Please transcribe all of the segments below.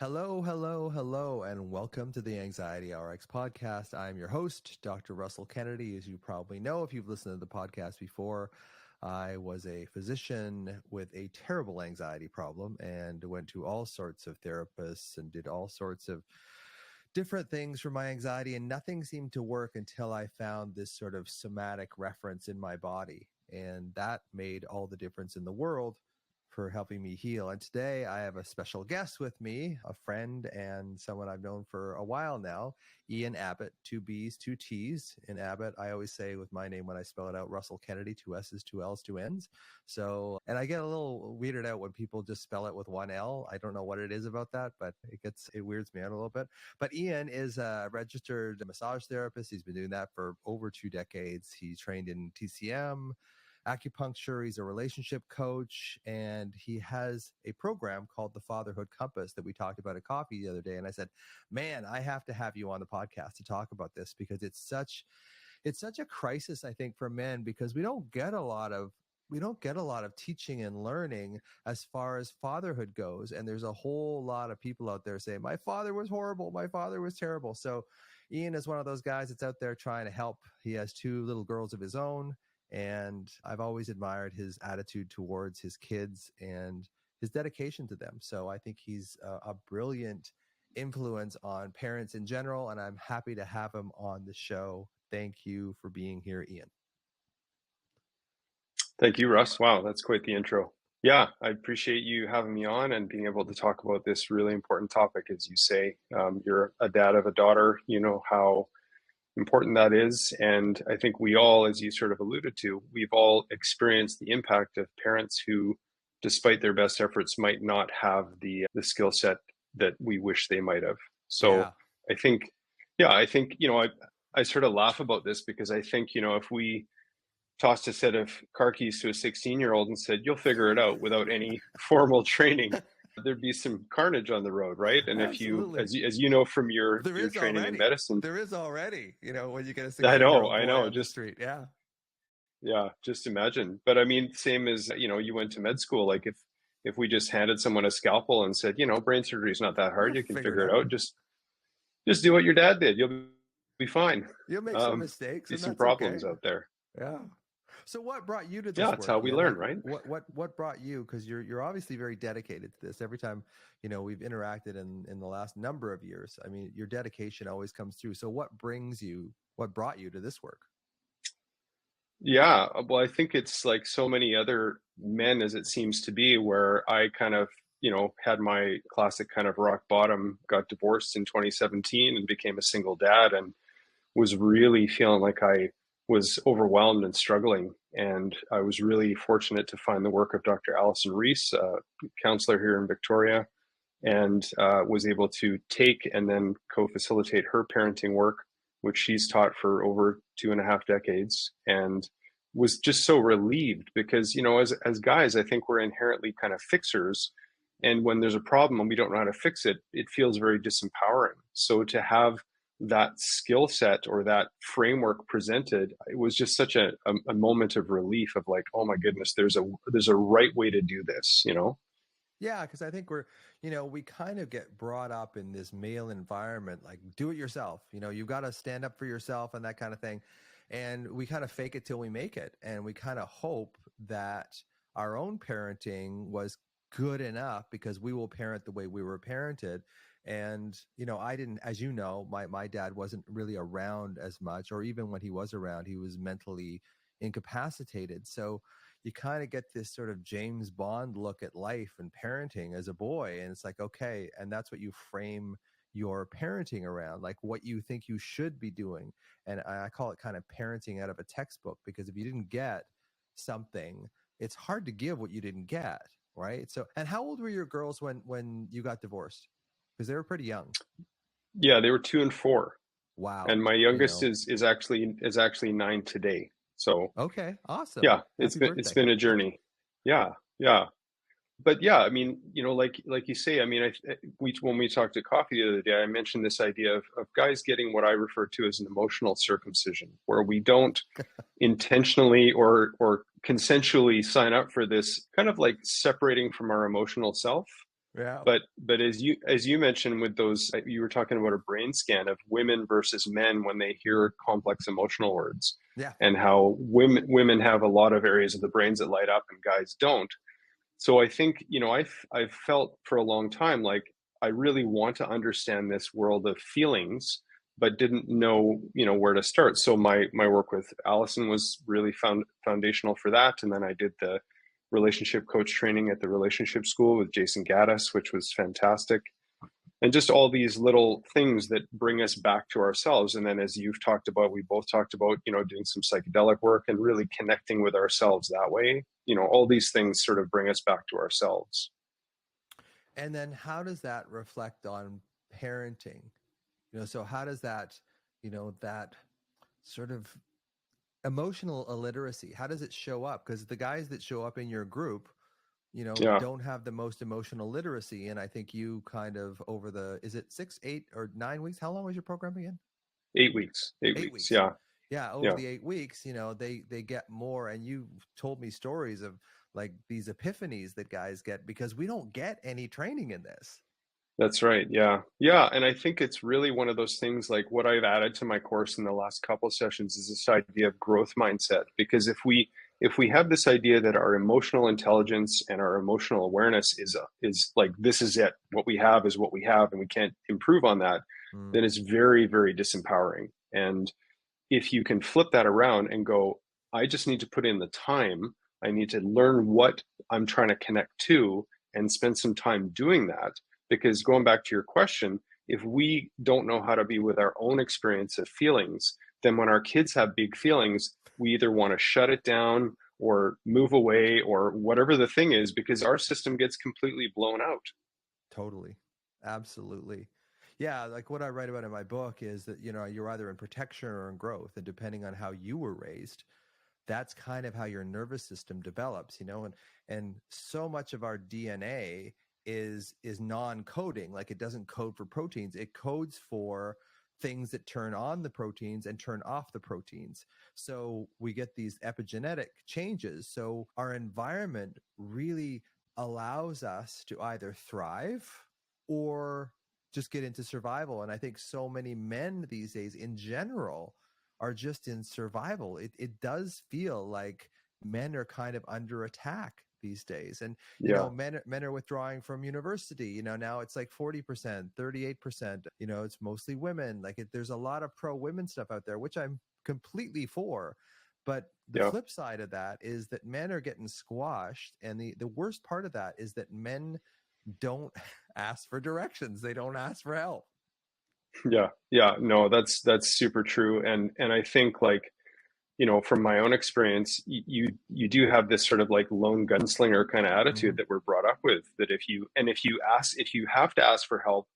Hello, hello, hello, and welcome to the Anxiety RX podcast. I'm your host, Dr. Russell Kennedy. As you probably know, if you've listened to the podcast before, I was a physician with a terrible anxiety problem and went to all sorts of therapists and did all sorts of different things for my anxiety, and nothing seemed to work until I found this sort of somatic reference in my body. And that made all the difference in the world for helping me heal. And today I have a special guest with me, a friend and someone I've known for a while now, Ian Abbott, 2 B's, 2 T's. In Abbott, I always say with my name when I spell it out, Russell Kennedy, 2 S's, 2 L's, 2 N's. So, and I get a little weirded out when people just spell it with 1 L. I don't know what it is about that, but it weirds me out a little bit. But Ian is a registered massage therapist. He's been doing that for over 2 decades. He's trained in TCM, acupuncture. He's a relationship coach, and he has a program called the Fatherhood Compass that we talked about at coffee the other day. And I said, man, I have to have you on the podcast to talk about this, because it's such a crisis, I think, for men, because we don't get a lot of teaching and learning as far as fatherhood goes. And there's a whole lot of people out there saying, my father was horrible, my father was terrible. So Ian is one of those guys that's out there trying to help. He has 2 little girls of his own, and I've always admired his attitude towards his kids and his dedication to them. So I think he's a brilliant influence on parents in general, and I'm happy to have him on the show. Thank you for being here, Ian. Thank you, Russ. Wow, that's quite the intro. Yeah, I appreciate you having me on and being able to talk about this really important topic. As you say, you're a dad of a daughter, you know how important that is. And I think we all, as you sort of alluded to, we've all experienced the impact of parents who, despite their best efforts, might not have the skill set that we wish they might have. So Yeah. I think, I sort of laugh about this, because I think, if we tossed a set of car keys to a 16-year-old and said, you'll figure it out without any formal training, there'd be some carnage on the road, right? And Absolutely. if as you know from your training in medicine, there is already, when you get a 16-year-old boy on the street. Yeah, just imagine. But I mean, same as, you went to med school. Like if we just handed someone a scalpel and said, brain surgery is not that hard, you can figure it out. Just do what your dad did. You'll be fine. You'll make some mistakes. See some problems out there. Yeah. So what brought you to this? Yeah, that's how we learn, right? What brought you? Because you're obviously very dedicated to this. Every time we've interacted in the last number of years, I mean, your dedication always comes through. So what brought you to this work? Yeah, well, I think it's like so many other men, as it seems to be, where I kind of had my classic kind of rock bottom, got divorced in 2017 and became a single dad, and was really feeling like I was overwhelmed and struggling. And I was really fortunate to find the work of Dr. Allison Reese, a counselor here in Victoria, and was able to take and then co-facilitate her parenting work, which she's taught for over 2.5 decades, and was just so relieved because, as guys, I think we're inherently kind of fixers. And when there's a problem and we don't know how to fix it, it feels very disempowering. So to have that skill set or that framework presented, it was just such a moment of relief of like, oh my goodness, there's a right way to do this, Yeah, because I think we kind of get brought up in this male environment, like do it yourself. You've got to stand up for yourself and that kind of thing. And we kind of fake it till we make it. And we kind of hope that our own parenting was good enough because we will parent the way we were parented. And, I didn't, as you know, my dad wasn't really around as much, or even when he was around, he was mentally incapacitated. So you kind of get this sort of James Bond look at life and parenting as a boy. And it's like, okay. And that's what you frame your parenting around, like what you think you should be doing. And I call it kind of parenting out of a textbook, because if you didn't get something, it's hard to give what you didn't get. Right. So, and how old were your girls when you got divorced? Because they were pretty young. Yeah, they were 2 and 4. Wow. And my youngest is actually 9 today. So okay, awesome. Yeah, it's been a journey. Yeah. But yeah, I mean, like you say, I mean, when we talked at coffee the other day, I mentioned this idea of guys getting what I refer to as an emotional circumcision, where we don't intentionally or consensually sign up for this kind of like separating from our emotional self. Yeah. But as you mentioned with those, you were talking about a brain scan of women versus men when they hear complex emotional words, Yeah. and how women have a lot of areas of the brains that light up and guys don't. So I think, I've felt for a long time like I really want to understand this world of feelings, but didn't know, where to start. So my work with Allison was really foundational for that. And then I did the relationship coach training at the relationship school with Jason Gaddis, which was fantastic. And just all these little things that bring us back to ourselves. And then, as you've talked about, we both talked about, doing some psychedelic work and really connecting with ourselves that way. All these things sort of bring us back to ourselves. And then how does that reflect on parenting? So how does that, that sort of emotional illiteracy, how does it show up? Because the guys that show up in your group, Yeah. don't have the most emotional literacy. And I think you kind of is it 6, 8, or 9 weeks? How long was your program again? 8 weeks. 8 weeks. Yeah. Yeah. Over Yeah. the 8 weeks, they get more. And you told me stories of like these epiphanies that guys get because we don't get any training in this. That's right. Yeah. Yeah. And I think it's really one of those things, like what I've added to my course in the last couple of sessions is this idea of growth mindset. Because if we have this idea that our emotional intelligence and our emotional awareness is like, this is it, what we have is what we have, and we can't improve on that, then it's very, very disempowering. And if you can flip that around and go, I just need to put in the time, I need to learn what I'm trying to connect to and spend some time doing that. Because going back to your question, if we don't know how to be with our own experience of feelings, then when our kids have big feelings, we either want to shut it down or move away or whatever the thing is, because our system gets completely blown out. Totally. Absolutely. Yeah, like what I write about in my book is that, you're either in protection or in growth. And depending on how you were raised, that's kind of how your nervous system develops, and so much of our DNA is non-coding. Like it doesn't code for proteins. It codes for things that turn on the proteins and turn off the proteins. So we get these epigenetic changes. So our environment really allows us to either thrive or just get into survival. And I think so many men these days in general are just in survival. It does feel like men are kind of under attack these days. And, Yeah. men are withdrawing from university, now it's like 40%, 38%, it's mostly women. Like there's a lot of pro women stuff out there, which I'm completely for. But the Yeah. flip side of that is that men are getting squashed. And the worst part of that is that men don't ask for directions. They don't ask for help. Yeah. Yeah. No, that's super true. And I think, like, from my own experience, you do have this sort of like lone gunslinger kind of attitude that we're brought up with, that if you have to ask for help,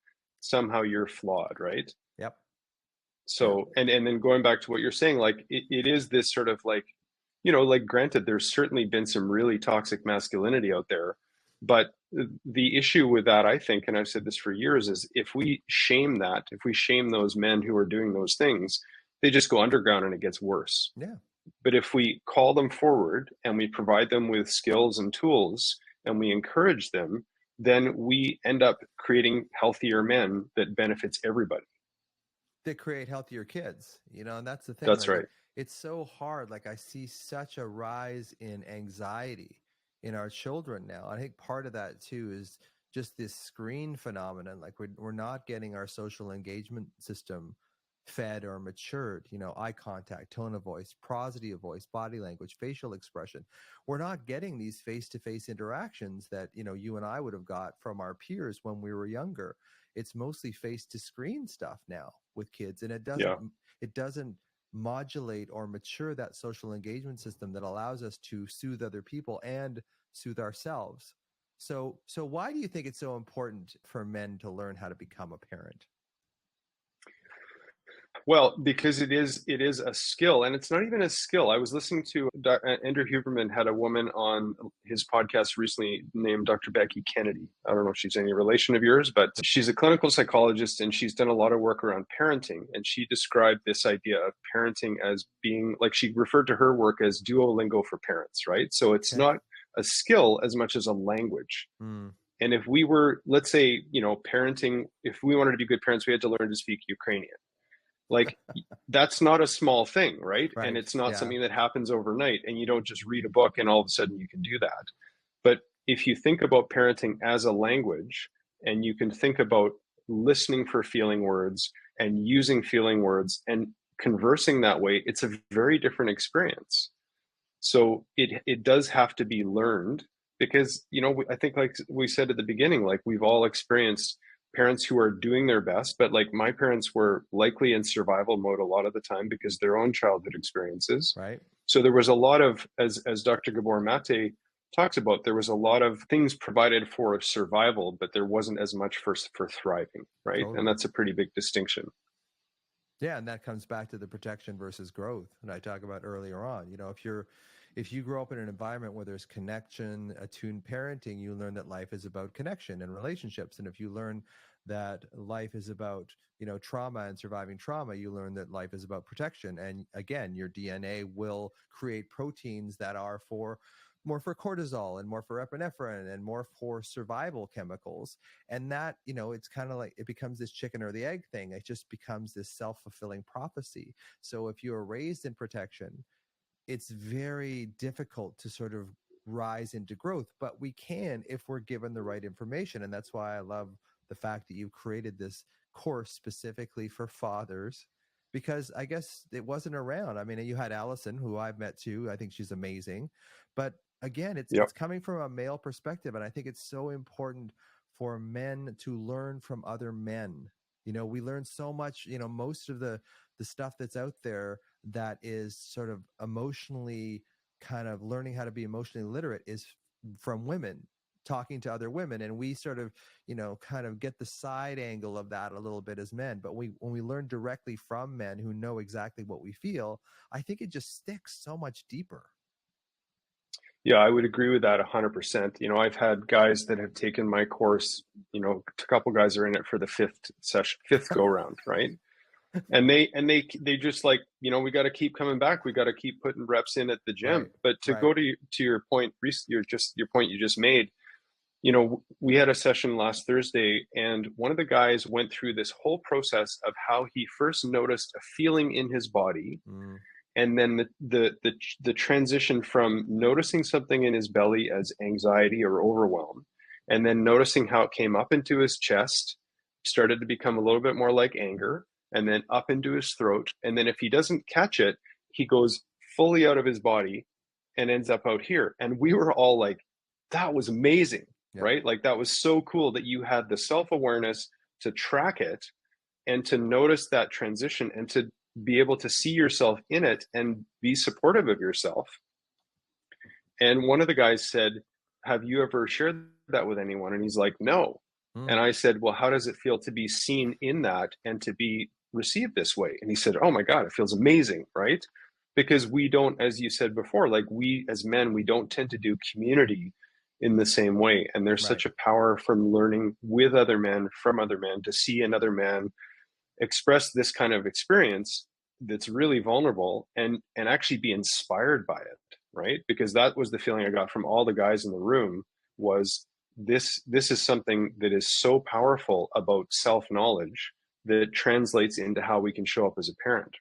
somehow you're flawed, right? Yep. So, and then going back to what you're saying, like it is this sort of like, like, granted, there's certainly been some really toxic masculinity out there, but the issue with that, I think, and I've said this for years, is if we shame those men who are doing those things, they just go underground and it gets worse. Yeah. But if we call them forward and we provide them with skills and tools and we encourage them, then we end up creating healthier men that benefits everybody. That create healthier kids, and that's the thing. That's like right. It's so hard. Like I see such a rise in anxiety in our children now. I think part of that too is just this screen phenomenon. Like we're not getting our social engagement system fed or matured. Eye contact, tone of voice, prosody of voice, body language, facial expression. We're not getting these face-to-face interactions that you and I would have got from our peers when we were younger. It's mostly face-to-screen stuff now with kids, and it doesn't modulate or mature that social engagement system that allows us to soothe other people and soothe ourselves. So why do you think it's so important for men to learn how to become a parent? Well, because it is a skill, and it's not even a skill. I was listening to Andrew Huberman had a woman on his podcast recently named Dr. Becky Kennedy. I don't know if she's any relation of yours, but she's a clinical psychologist and she's done a lot of work around parenting. And she described this idea of parenting as being, like, she referred to her work as Duolingo for parents, right? So it's not a skill as much as a language. And if we were, let's say, parenting, if we wanted to be good parents, we had to learn to speak Ukrainian. Like, that's not a small thing, right? And Right. it's not Yeah. something that happens overnight, and you don't just read a book and all of a sudden you can do that. But if you think about parenting as a language, and you can think about listening for feeling words and using feeling words and conversing that way, it's a very different experience. So it does have to be learned, because I think, like we said at the beginning, like, we've all experienced parents who are doing their best, but like my parents were likely in survival mode a lot of the time because their own childhood experiences. Right. So there was a lot of, as Dr. Gabor Mate talks about, there was a lot of things provided for survival, but there wasn't as much for thriving, right? Totally. And that's a pretty big distinction. Yeah, and that comes back to the protection versus growth that I talked about earlier on. If you grow up in an environment where there's connection, attuned parenting, you learn that life is about connection and relationships. And if you learn that life is about, trauma and surviving trauma, you learn that life is about protection. And again, your DNA will create proteins that are more for cortisol and more for epinephrine and more for survival chemicals. And that, it's kind of like it becomes this chicken or the egg thing. It just becomes this self-fulfilling prophecy. So if you're raised in protection, it's very difficult to sort of rise into growth, but we can if we're given the right information. And that's why I love the fact that you created this course specifically for fathers, because I guess it wasn't around. I mean, you had Allison, who I've met too. I think she's amazing. But again, it's Yep. it's coming from a male perspective, and I think it's so important for men to learn from other men. We learn so much. Most of the stuff that's out there that is sort of emotionally kind of learning how to be emotionally literate is from women talking to other women, and we sort of kind of get the side angle of that a little bit as men. But when we learn directly from men who know exactly what we feel, I think it just sticks so much deeper. Yeah, I would agree with that 100%. I've had guys that have taken my course, a couple guys are in it for the fifth go round, right? And they just like, we got to keep coming back. We got to keep putting reps in at the Right. gym. But to Right. go to your point, your point you just made, we had a session last Thursday, and one of the guys went through this whole process of how he first noticed a feeling in his body, and then the transition from noticing something in his belly as anxiety or overwhelm, and then noticing how it came up into his chest, started to become a little bit more like anger, and then up into his throat. And then if he doesn't catch it, he goes fully out of his body and ends up out here. And we were all like, that was amazing. Yep. Right? Like, that was so cool that you had the self-awareness to track it and to notice that transition and to be able to see yourself in it and be supportive of yourself. And one of the guys said, have you ever shared that with anyone? And he's like, no. And I said, well, how does it feel to be seen in that and to be received this way? And he said, oh my God, it feels amazing, right? Because we don't, as you said before, like, we as men, we don't tend to do community in the same way. And there's such a power from learning with other men, from other men, to see another man express this kind of experience that's really vulnerable, and actually be inspired by it, right? Because that was the feeling I got from all the guys in the room, was this is something that is so powerful about self-knowledge that it translates into how we can show up as a parent.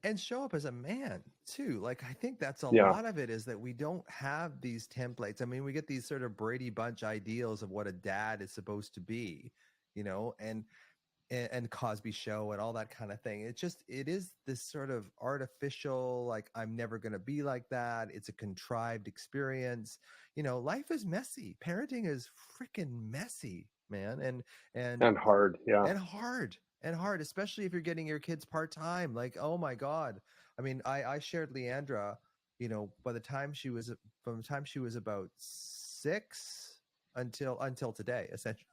And show up as a man too. Like, I think that's a Yeah. lot of it, is that we don't have these templates. I mean, we get these sort of Brady Bunch ideals of what a dad is supposed to be, and Cosby Show and all that kind of thing. It is this sort of artificial, like, I'm never going to be like that. It's a contrived experience. Life is messy. Parenting is freaking messy, man. And hard. Yeah. And hard, especially if you're getting your kids part-time. Like, oh my God. I mean, I shared Leandra, from the time she was about 6 until today, essentially.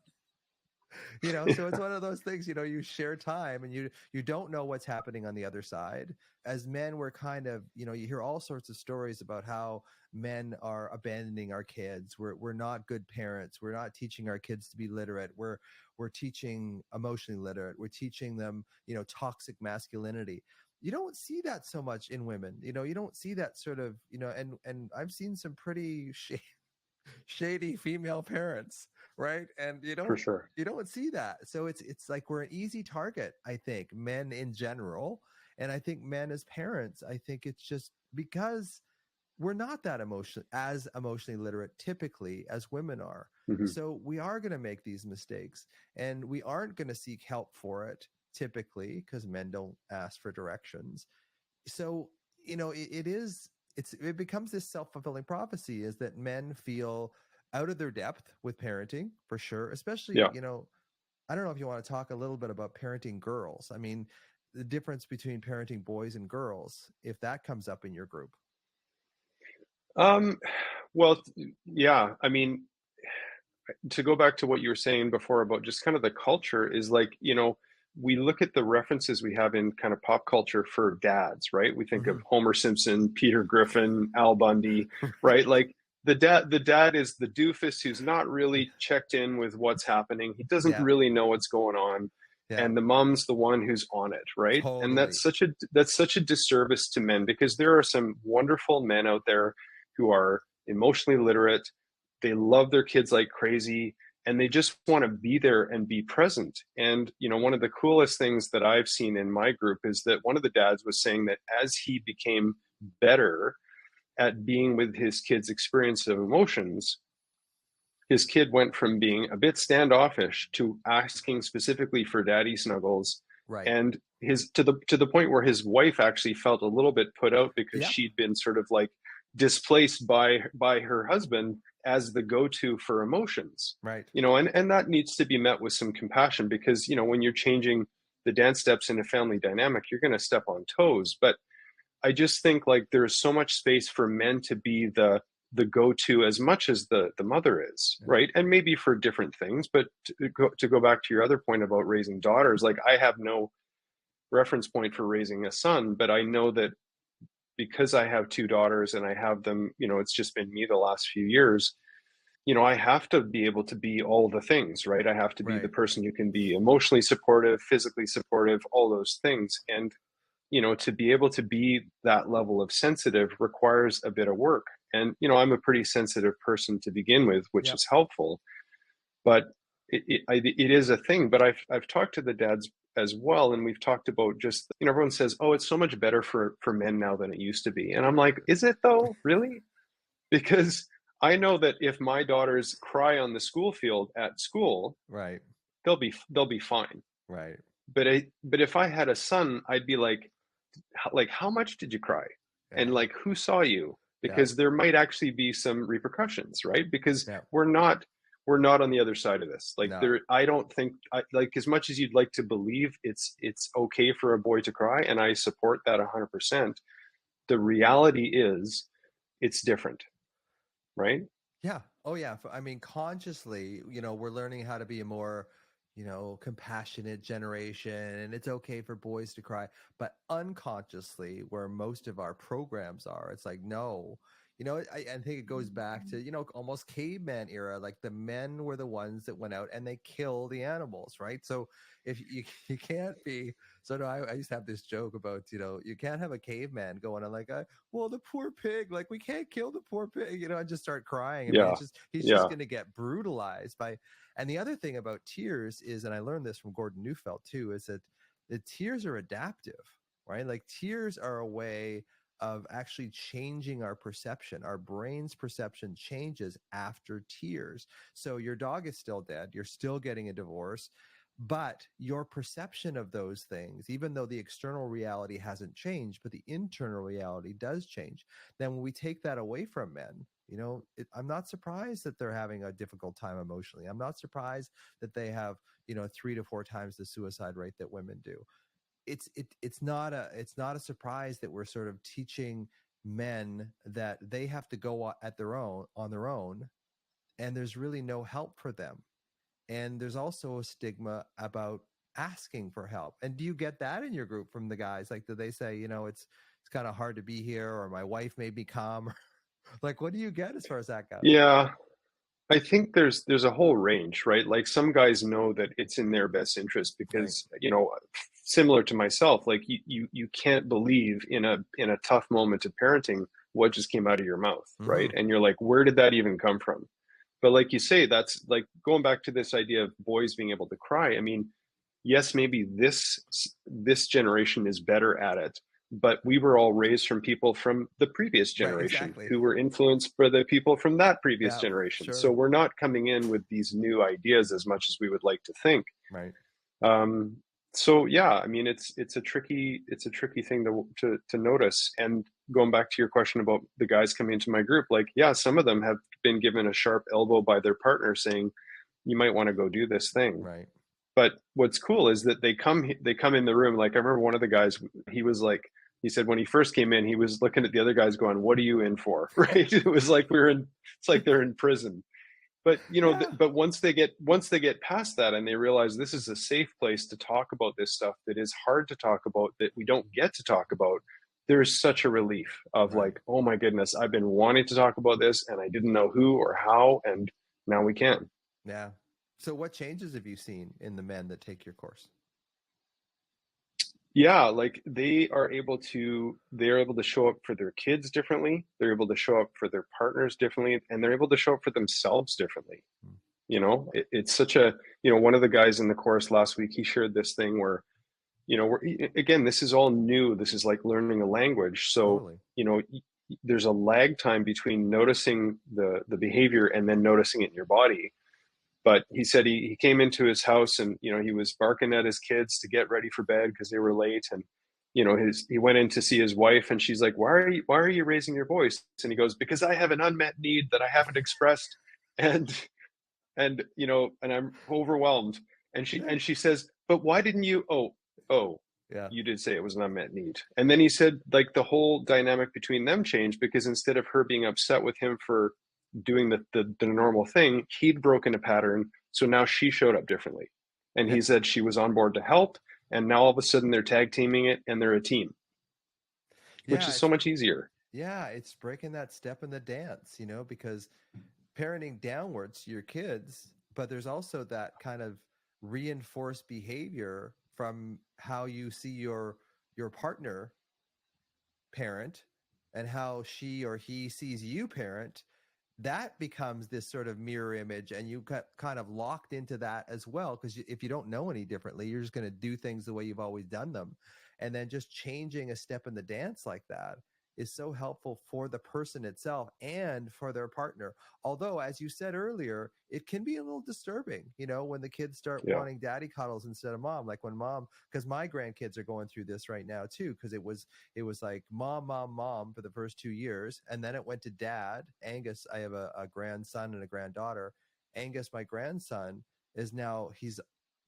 So it's one of those things, you share time, and you don't know what's happening on the other side. As men, we're kind of, you hear all sorts of stories about how men are abandoning our kids. We're not good parents. We're not teaching our kids to be literate. We're teaching emotionally literate. We're teaching them, toxic masculinity. You don't see that so much in women. You don't see that sort of, and I've seen some pretty shady female parents, right? And For sure. you don't see that. So it's like we're an easy target, I think, men in general. And I think men as parents, I think it's just because we're not that emotionally literate typically as women are. Hmm. So we are going to make these mistakes, and we aren't going to seek help for it typically because men don't ask for directions. So it becomes this self-fulfilling prophecy, is that men feel out of their depth with parenting, for sure, especially, Yeah. I don't know if you want to talk a little bit about parenting girls. I mean, the difference between parenting boys and girls, if that comes up in your group. Um, well, yeah, I mean, to go back to what you were saying before about just kind of the culture is like, we look at the references we have in kind of pop culture for dads, right? We think of Mm-hmm. Homer Simpson, Peter Griffin, Al Bundy, right? Like the dad is the doofus who's not really checked in with what's happening. He doesn't Yeah. really know what's going on. Yeah. And the mom's the one who's on it, right? And Totally. that's such a disservice to men, because there are some wonderful men out there who are emotionally literate. They love their kids like crazy, and they just want to be there and be present. And one of the coolest things that I've seen in my group is that one of the dads was saying that as he became better at being with his kid's experience of emotions, his kid went from being a bit standoffish to asking specifically for daddy snuggles. Right. And his to the point where his wife actually felt a little bit put out because Yep. she'd been sort of like displaced by her husband as the go-to for emotions. Right. And that needs to be met with some compassion, because when you're changing the dance steps in a family dynamic, you're going to step on toes. But I just think like there's so much space for men to be the go-to as much as the mother is, Yeah. right? And maybe for different things. But to go back to your other point about raising daughters, like I have no reference point for raising a son, but I know that because I have two daughters and I have them, it's just been me the last few years. I have to be able to be all the things, right? I have to be the Right. person who can be emotionally supportive, physically supportive, all those things. And to be able to be that level of sensitive requires a bit of work. And, I'm a pretty sensitive person to begin with, which Yep. is helpful, but it is a thing. But I've talked to the dads as well. And we've talked about just, everyone says, oh, it's so much better for men now than it used to be. And I'm like, is it though, really? Because I know that if my daughters cry on the school field at school, Right. they'll be fine. Right. But if I had a son, I'd be like, how much did you cry? Yeah. And like, who saw you? Yeah. Because there might actually be some repercussions, right? Because Yeah. we're not on the other side of this. Like No. I don't think like, as much as you'd like to believe it's okay for a boy to cry, and I support that 100%. The reality is it's different, right? Yeah. Oh, yeah. I mean, consciously, we're learning how to be a more, compassionate generation, and it's okay for boys to cry. But unconsciously, where most of our programs are, it's like, no. I think it goes back to, almost caveman era. Like the men were the ones that went out and they kill the animals, right? So if you can't be, so no, I used to have this joke about, you can't have a caveman going on like, well, the poor pig, like we can't kill the poor pig, and just start crying. I mean, Yeah. he's just Yeah. going to get brutalized by. And the other thing about tears is, and I learned this from Gordon Neufeld too, is that the tears are adaptive, right? Like tears are a way of actually changing our perception. Our brain's perception changes after tears. So your dog is still dead. You're still getting a divorce. But your perception of those things, even though the external reality hasn't changed, but the internal reality does change. Then when we take that away from men, I'm not surprised that they're having a difficult time emotionally. I'm not surprised that they have, 3 to 4 times the suicide rate that women do. It's not a surprise that we're sort of teaching men that they have to go on their own, and there's really no help for them. And there's also a stigma about asking for help. And do you get that in your group from the guys? Like, do they say, it's kind of hard to be here, or my wife made me come? Like, what do you get as far as that goes? Yeah. I think there's a whole range, right? Like some guys know that it's in their best interest Right. because, similar to myself, like you can't believe in a tough moment of parenting what just came out of your mouth, right? Mm-hmm. And you're like, where did that even come from? But like you say, that's like going back to this idea of boys being able to cry. I mean, yes, maybe this generation is better at it, but we were all raised from people from the previous Right, generation exactly. who were influenced by the people from that previous Yeah, generation. So sure. we're not coming in with these new ideas as much as we would like to think. Right. Um, so yeah, I mean, it's a tricky thing to notice. And going back to your question about the guys coming into my group, like, yeah, some of them have been given a sharp elbow by their partner saying, you might want to go do this thing. Right. But what's cool is that they come in the room. Like, I remember one of the guys, he was like, he said when he first came in, he was looking at the other guys going, what are you in for? Right. It was like it's like they're in prison. But Yeah. but once they get past that and they realize this is a safe place to talk about this stuff that is hard to talk about, that we don't get to talk about, there's such a relief of Right. like, oh my goodness, I've been wanting to talk about this and I didn't know who or how, and now we can. Yeah. So what changes have you seen in the men that take your course? Yeah, like they're able to show up for their kids differently. They're able to show up for their partners differently, and they're able to show up for themselves differently. Mm. It's such a, one of the guys in the course last week, he shared this thing where, again, this is all new. This is like learning a language. So, Totally. there's a lag time between noticing the behavior and then noticing it in your body. But he said he came into his house and, he was barking at his kids to get ready for bed because they were late. And, he went in to see his wife and she's like, why are you raising your voice? And he goes, because I have an unmet need that I haven't expressed. And, and I'm overwhelmed. And she says, but why didn't you? Oh, Yeah. you did say it was an unmet need. And then he said, like, the whole dynamic between them changed because instead of her being upset with him for doing the normal thing, he'd broken a pattern. So now she showed up differently. And Yeah. he said she was on board to help. And now all of a sudden they're tag teaming it and they're a team, which Yeah. is so much easier. Yeah. It's breaking that step in the dance, because parenting downwards to your kids, but there's also that kind of reinforced behavior from how you see your partner parent and how she or he sees you parent. That becomes this sort of mirror image, and you got kind of locked into that as well, because if you don't know any differently, you're just going to do things the way you've always done them. And then just changing a step in the dance like that is so helpful for the person itself and for their partner. Although, as you said earlier, it can be a little disturbing, when the kids start Yeah. wanting daddy cuddles instead of mom. Like when mom, because my grandkids are going through this right now too, because it was like mom, mom, mom for the first 2 years. And then it went to dad. Angus, I have a grandson and a granddaughter. Angus, my grandson, he's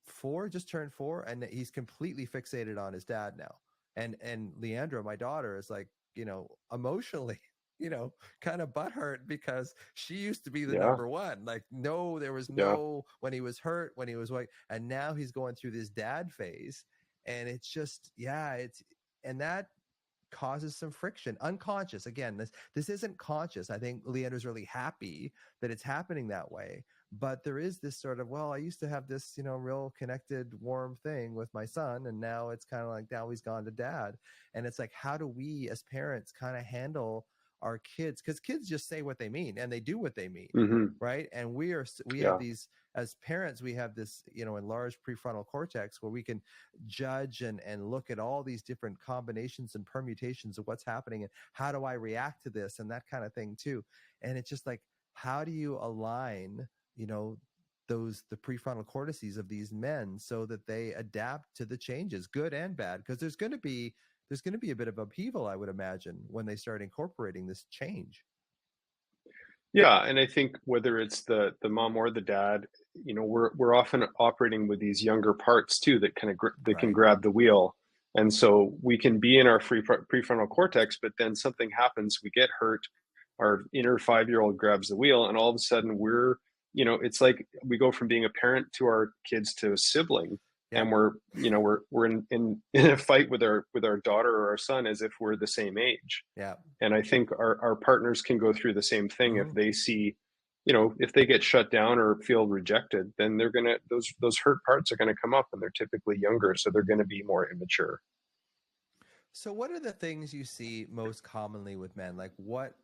4, just turned 4, and he's completely fixated on his dad now. And Leandra, my daughter, is like, emotionally, kind of butthurt because she used to be the Yeah. number one. Like, no, there was Yeah. no, when he was hurt, when he was like, and now he's going through this dad phase. And it's just, yeah, and that causes some friction, unconscious. Again, this isn't conscious. I think Leandra's really happy that it's happening that way, but there is this sort of, well, I used to have this real connected, warm thing with my son, and now it's kind of like, now he's gone to dad. And it's like, how do we as parents kind of handle our kids, because kids just say what they mean and they do what they mean, Mm-hmm. right? And we have Yeah. these, as parents, we have this enlarged prefrontal cortex where we can judge and look at all these different combinations and permutations of what's happening and how do I react to this and that kind of thing too. And it's just like, how do you align the prefrontal cortices of these men so that they adapt to the changes, good and bad? Because there's going to be a bit of upheaval, I would imagine, when they start incorporating this change. Yeah, and I think whether it's the mom or the dad, we're often operating with these younger parts too that kind of that can Right. grab the wheel, and so we can be in our prefrontal cortex, but then something happens, we get hurt, our inner 5-year-old grabs the wheel, and all of a sudden it's like we go from being a parent to our kids to a sibling, Yeah. and we're in a fight with our daughter or our son as if we're the same age. Yeah. And I think our partners can go through the same thing if they see, if they get shut down or feel rejected, then they're gonna those hurt parts are gonna come up, and they're typically younger, so they're gonna be more immature. So what are the things you see most commonly with men? Like what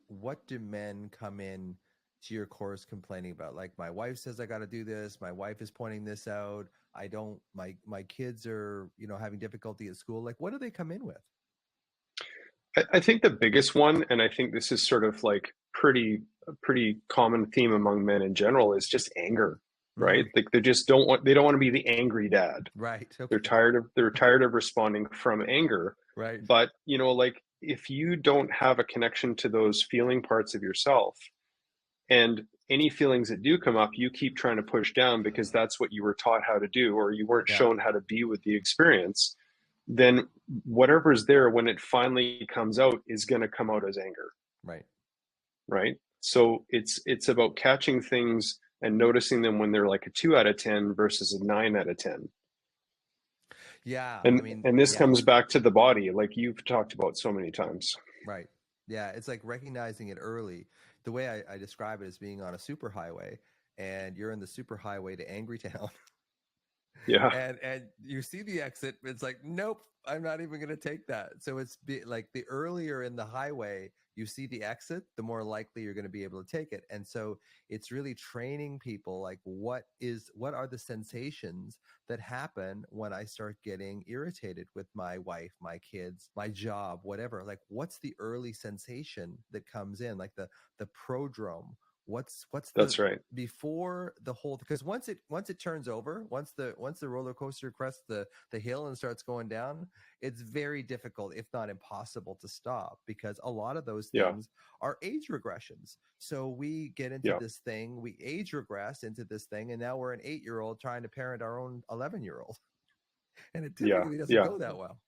do men come in to your course complaining about, like, my wife says I got to do this, my wife is pointing this out, I don't, my kids are, you know, having difficulty at school, like, what do they come in with? I think the biggest one, and I think this is sort of like a pretty common theme among men in general, is just anger, right? Like they don't want to be the angry dad. Right. Okay. They're tired of responding from anger. Right. But, you know, like if you don't have a connection to those feeling parts of yourself, and any feelings that do come up, you keep trying to push down because that's what you were taught how to do, or you weren't shown how to be with the experience, then whatever's there when it finally comes out is going to come out as anger. Right. Right. So it's about catching things and noticing them when they're like a 2 out of 10 versus a 9 out of 10. Yeah. And this comes back to the body, like you've talked about so many times. Right. Yeah. It's like recognizing it early. The way I describe it is being on a superhighway, and you're in the superhighway to Angry Town. Yeah. And you see the exit, it's like, nope, I'm not even going to take that. So it's like the earlier in the highway you see the exit, the more likely you're going to be able to take it. And so it's really training people, like, what are the sensations that happen when I start getting irritated with my wife, my kids, my job, whatever. Like, what's the early sensation that comes in, like the prodrome? What's That's right. Before the whole, because once it turns over, once the roller coaster crests the hill and starts going down, it's very difficult, if not impossible, to stop, because a lot of those things are age regressions. So we get into this thing, we age regress into this thing, and now we're an 8-year-old trying to parent our own 11-year-old, and it typically doesn't go that well.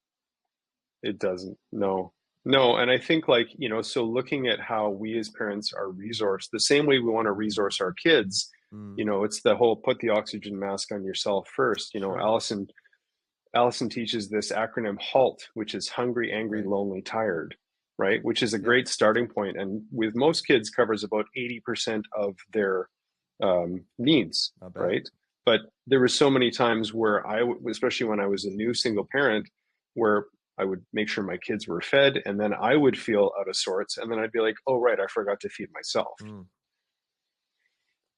It doesn't. No. And I think, like, you know, so looking at how we as parents are resourced, the same way we want to resource our kids, you know, it's the whole put the oxygen mask on yourself first. You know, Allison teaches this acronym HALT, which is hungry, angry, lonely, tired, right? Which is a great starting point. And with most kids covers about 80% of their needs, right? But there were so many times where especially when I was a new single parent, where I would make sure my kids were fed, and then I would feel out of sorts, and then I'd be like, oh, right, I forgot to feed myself.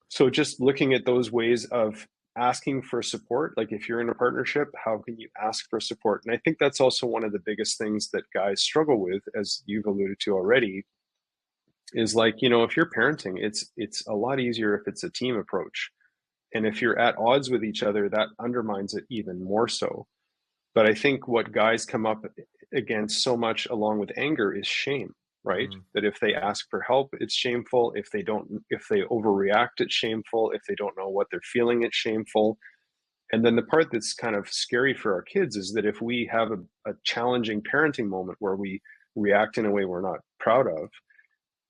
So just looking at those ways of asking for support, like if you're in a partnership, how can you ask for support? And I think that's also one of the biggest things that guys struggle with, as you've alluded to already, is like, you know, if you're parenting, it's a lot easier if it's a team approach. And if you're at odds with each other, that undermines it even more so. But I think what guys come up against so much, along with anger, is shame, right? That if they ask for help, it's shameful. If they overreact, it's shameful. If they don't know what they're feeling, it's shameful. And then the part that's kind of scary for our kids is that if we have a challenging parenting moment where we react in a way we're not proud of,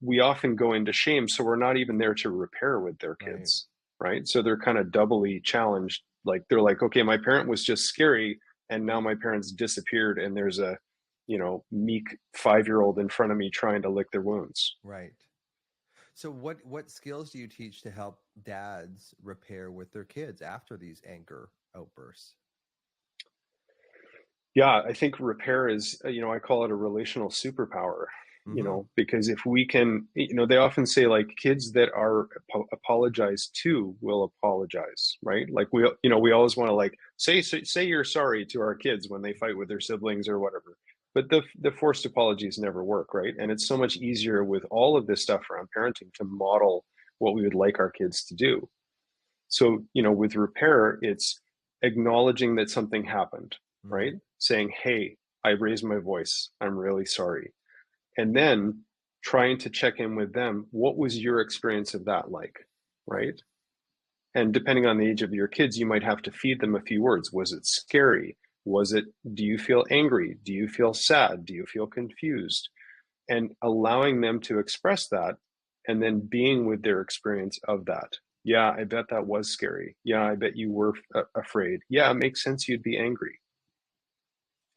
we often go into shame. So we're not even there to repair with their kids, right? So they're kind of doubly challenged. Like, they're like, okay, my parent was just scary, and now my parents disappeared, and there's a, you know, meek 5-year-old in front of me trying to lick their wounds. Right. So what skills do you teach to help dads repair with their kids after these anger outbursts? Yeah, I think repair is, you know, I call it a relational superpower, you know, because if we can, you know, they often say, like, kids that are apologized to will apologize, right? Like, we always want to, like, say you're sorry to our kids when they fight with their siblings or whatever. But the forced apologies never work, right? And it's so much easier with all of this stuff around parenting to model what we would like our kids to do. So, you know, with repair, it's acknowledging that something happened, right? Saying, hey, I raised my voice, I'm really sorry. And then trying to check in with them. What was your experience of that like, right? And depending on the age of your kids, you might have to feed them a few words. Was it scary? Do you feel angry? Do you feel sad? Do you feel confused? And allowing them to express that, and then being with their experience of that. Yeah, I bet that was scary. Yeah, I bet you were afraid. Yeah, it makes sense you'd be angry.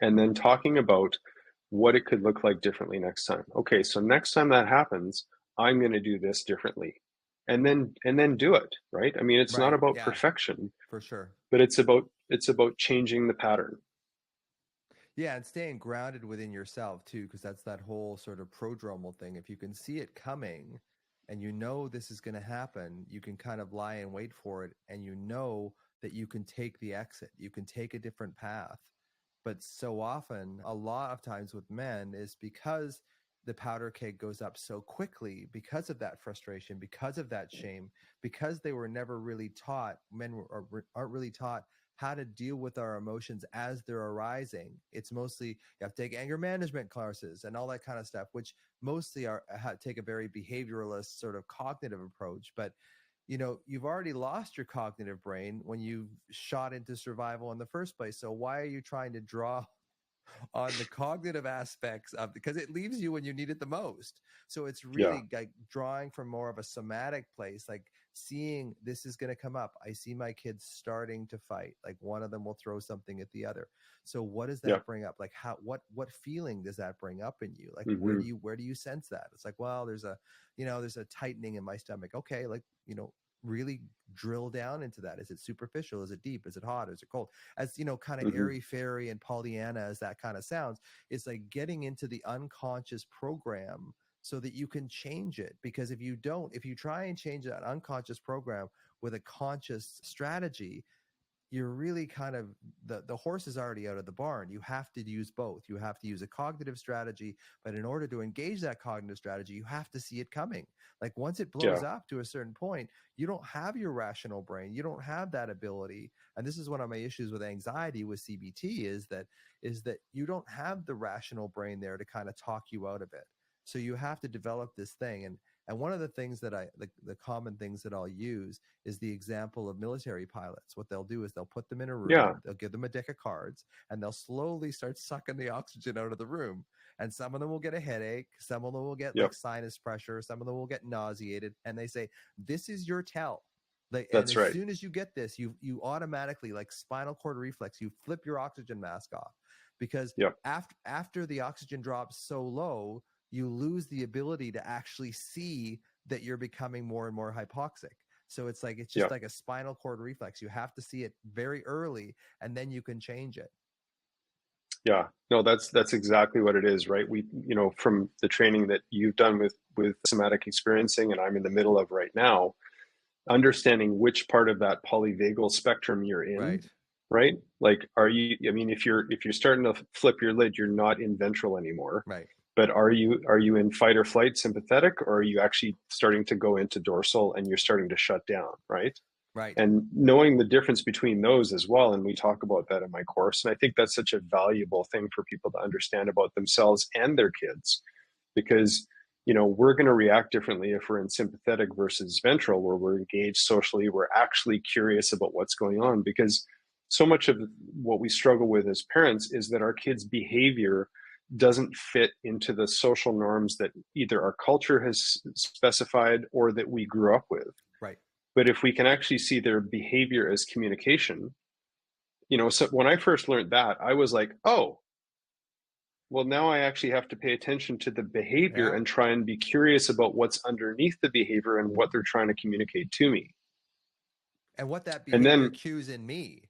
And then talking about what it could look like differently next time. Okay, so next time that happens, I'm going to do this differently. And then do it, right? I mean, it's not about perfection, for sure, but it's about changing the pattern. Yeah, and staying grounded within yourself too, because that's that whole sort of prodromal thing. If you can see it coming, and you know this is going to happen, you can kind of lie in wait for it, and you know that you can take the exit, you can take a different path. But so often, a lot of times with men, is because the powder keg goes up so quickly because of that frustration, because of that shame, because they were never really taught, aren't really taught how to deal with our emotions as they're arising. It's mostly you have to take anger management classes and all that kind of stuff, which mostly take a very behavioralist sort of cognitive approach. But you've already lost your cognitive brain when you shot into survival in the first place. So why are you trying to draw on the cognitive aspects of, because it leaves you when you need it the most. So it's really like drawing from more of a somatic place, like seeing this is going to come up. I see my kids starting to fight. Like one of them will throw something at the other. So what does that bring up? Like what feeling does that bring up in you? Like where do you sense that? It's like, well, there's a tightening in my stomach. Okay. Like, really drill down into that. Is it superficial? Is it deep? Is it hot? Is it cold? As kind of airy fairy and Pollyanna as that kind of sounds, it's like getting into the unconscious program so that you can change it. Because if you try and change that unconscious program with a conscious strategy, you're really kind of the horse is already out of the barn. You have to use both. You have to use a cognitive strategy, but in order to engage that cognitive strategy, you have to see it coming. Like once it blows up to a certain point, you don't have your rational brain. You don't have that ability. And this is one of my issues with anxiety with CBT is that you don't have the rational brain there to kind of talk you out of it. So you have to develop this thing. And one of the things that the common things that I'll use is the example of military pilots. What they'll do is they'll put them in a room, they'll give them a deck of cards, and they'll slowly start sucking the oxygen out of the room. And some of them will get a headache, some of them will get like sinus pressure, some of them will get nauseated, and they say, this is your tell. As soon as you get this, you automatically, like spinal cord reflex, you flip your oxygen mask off, because after the oxygen drops so low, you lose the ability to actually see that you're becoming more and more hypoxic. So it's just like a spinal cord reflex. You have to see it very early, and then you can change it. Yeah, no, that's exactly what it is, right? We, from the training that you've done with somatic experiencing, and I'm in the middle of right now, understanding which part of that polyvagal spectrum you're in, right? Like, if you're starting to flip your lid, you're not in ventral anymore, right? But are you in fight or flight sympathetic, or are you actually starting to go into dorsal and you're starting to shut down, right? Right. And knowing the difference between those as well, and we talk about that in my course, and I think that's such a valuable thing for people to understand about themselves and their kids, because we're going to react differently if we're in sympathetic versus ventral, where we're engaged socially, we're actually curious about what's going on, because so much of what we struggle with as parents is that our kids' behavior doesn't fit into the social norms that either our culture has specified or that we grew up with. Right. But if we can actually see their behavior as communication, so when I first learned that, I was like, oh, well, now I actually have to pay attention to the behavior and try and be curious about what's underneath the behavior and what they're trying to communicate to me. And what that behavior cues in me.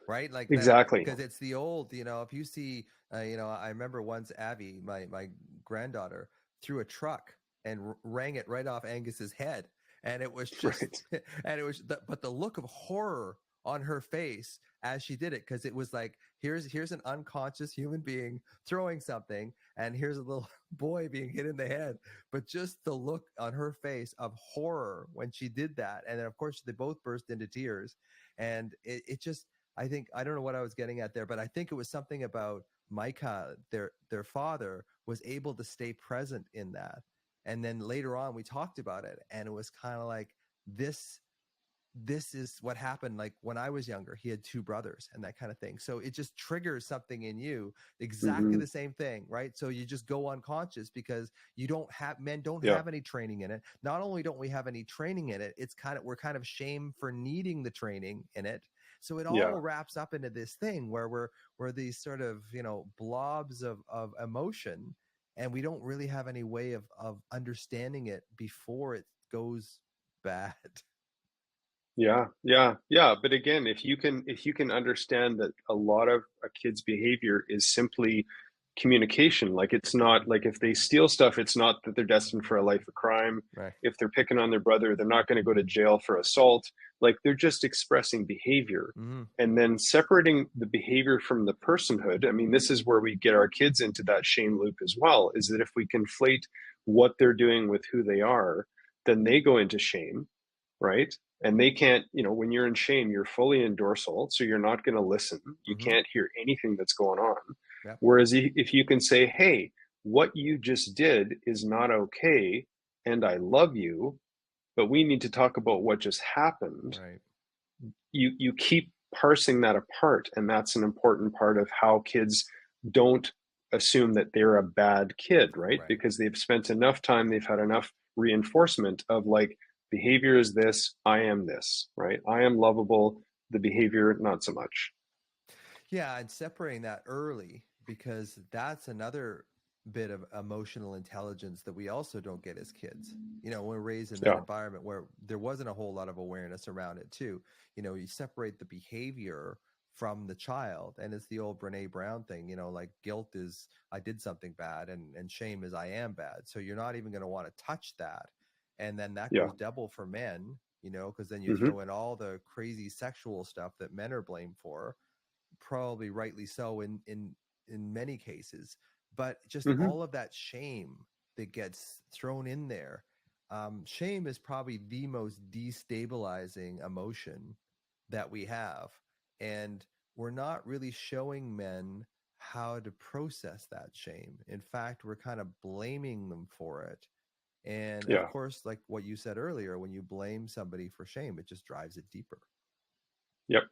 Right? Like exactly. Because it's the old, if you see, I remember once Abby, my granddaughter, threw a truck and rang it right off Angus's head. And it was just, but the look of horror on her face as she did it, because it was like, here's an unconscious human being throwing something, and here's a little boy being hit in the head. But just the look on her face of horror when she did that. And then, of course, they both burst into tears. And it just, I don't know what I was getting at there, but I think it was something about Micah, their father, was able to stay present in that. And then later on, we talked about it, and it was kind of like, this is what happened. Like when I was younger, he had two brothers and that kind of thing. So it just triggers something in you, exactly the same thing, right? So you just go unconscious because men don't have any training in it. Not only don't we have any training in it, we're kind of shamed for needing the training in it. So it all wraps up into this thing where we're these sort of, blobs of emotion, and we don't really have any way of understanding it before it goes bad. Yeah. But again, if you can understand that a lot of a kid's behavior is simply communication. Like, it's not like if they steal stuff, it's not that they're destined for a life of crime. Right. If they're picking on their brother, they're not going to go to jail for assault. Like, they're just expressing behavior. Mm-hmm. And then separating the behavior from the personhood. I mean, this is where we get our kids into that shame loop as well, is that if we conflate what they're doing with who they are, then they go into shame, right? And they can't, when you're in shame, you're fully in dorsal, so you're not going to listen. You Mm-hmm. can't hear anything that's going on. Yep. Whereas if you can say, hey, what you just did is not okay, and I love you, but we need to talk about what just happened. Right. You keep parsing that apart, and that's an important part of how kids don't assume that they're a bad kid, right? Right. Because they've spent enough time, they've had enough reinforcement of like, behavior is this, I am this, right? I am lovable, the behavior, not so much. Yeah, and separating that early, because that's another bit of emotional intelligence that we also don't get as kids. We're raised in that Yeah. environment where there wasn't a whole lot of awareness around it too. You separate the behavior from the child, and it's the old Brene Brown thing, like guilt is I did something bad, and shame is I am bad. So you're not even going to want to touch that. And then that Yeah. goes double for men, because then you Mm-hmm. throw in all the crazy sexual stuff that men are blamed for, probably rightly so in many cases, but just Mm-hmm. all of that shame that gets thrown in there. Shame is probably the most destabilizing emotion that we have, and we're not really showing men how to process that shame. In fact, we're kind of blaming them for it. And of Yeah. course, like what you said earlier, when you blame somebody for shame, it just drives it deeper. Yep.